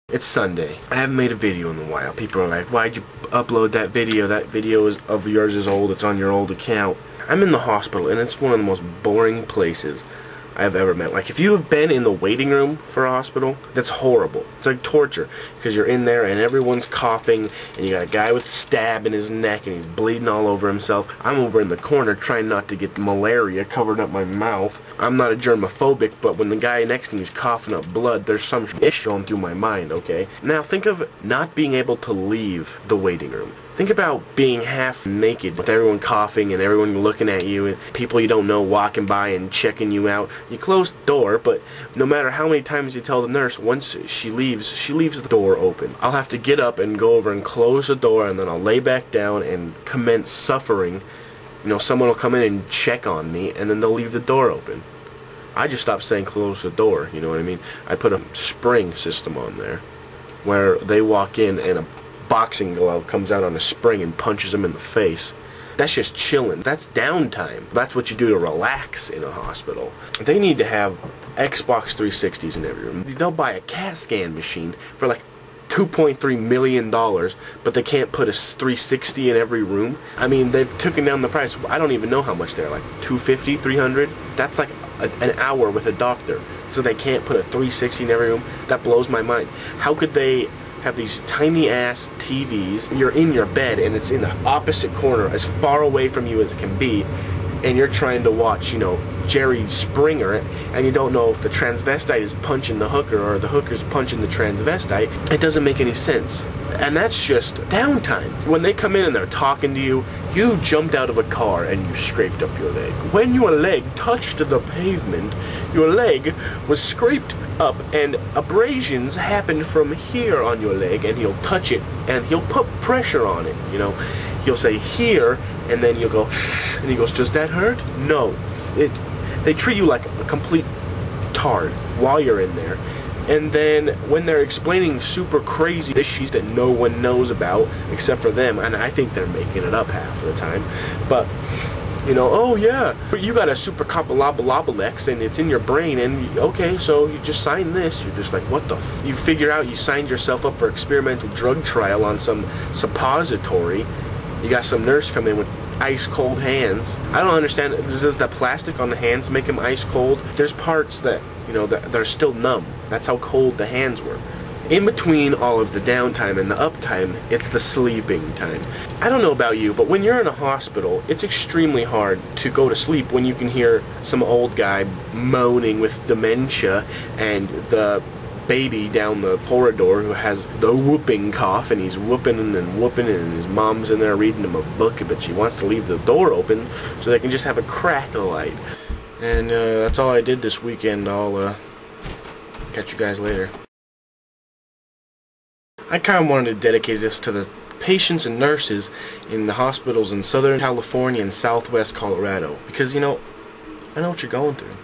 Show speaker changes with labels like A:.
A: It's Sunday. I haven't made a video in a while. People are like, why'd you upload that video? That video of yours is old. It's on your old account. I'm in the hospital, and it's one of the most boring places I've ever met. Like, if you have been in the waiting room for a hospital, that's horrible. It's like torture, because you're in there and everyone's coughing, and you got a guy with a stab in his neck, and he's bleeding all over himself. I'm over in the corner trying not to get malaria covered up my mouth. I'm not a germophobic, but when the guy next to me is coughing up blood, there's some ish going through my mind, okay? Now, think of not being able to leave the waiting room. Think about being half naked with everyone coughing and everyone looking at you and people you don't know walking by and checking you out. You close the door, but no matter how many times you tell the nurse, once she leaves the door open. I'll have to get up and go over and close the door, and then I'll lay back down and commence suffering. You know, someone will come in and check on me, and then they'll leave the door open. I just stopped saying close the door, you know what I mean? I put a spring system on there where they walk in and a boxing glove comes out on a spring and punches them in the face. That's just chilling. That's downtime. That's what you do to relax in a hospital. They need to have Xbox 360s in every room. They'll buy a CAT scan machine for like $2.3 million, but they can't put a 360 in every room. I mean, they've taken down the price. I don't even know how much they're, like $250, $300? That's like an hour with a doctor. So they can't put a 360 in every room? That blows my mind. How could they have these tiny ass TVs? You're in your bed and it's in the opposite corner, as far away from you as it can be, and you're trying to watch, you know, Jerry Springer, and you don't know if the transvestite is punching the hooker or the hooker's punching the transvestite. It doesn't make any sense. And that's just downtime. When they come in and they're talking to you, you jumped out of a car and you scraped up your leg. When your leg touched the pavement, your leg was scraped up and abrasions happened from here on your leg, and he'll touch it and he'll put pressure on it, you know. He'll say here, and then you'll go, and he goes, does that hurt? No. They treat you like a complete tard while you're in there. And then when they're explaining super crazy issues that no one knows about except for them, and I think they're making it up half the time, but you know, oh yeah, you got a super copalabalex and it's in your brain, and okay, so you just sign this. You're just like, what the f? You figure out you signed yourself up for experimental drug trial on some suppository. You got some nurse come in with ice cold hands. I don't understand. Does that plastic on the hands make them ice cold? There's parts that, you know, that they're still numb. That's how cold the hands were. In between all of the downtime and the uptime, it's the sleeping time. I don't know about you, but when you're in a hospital, it's extremely hard to go to sleep when you can hear some old guy moaning with dementia and the baby down the corridor who has the whooping cough, and he's whooping and whooping, and his mom's in there reading him a book, but she wants to leave the door open so they can just have a crack of light. And that's all I did this weekend. I'll catch you guys later. I kind of wanted to dedicate this to the patients and nurses in the hospitals in Southern California and Southwest Colorado, because, you know, I know what you're going through.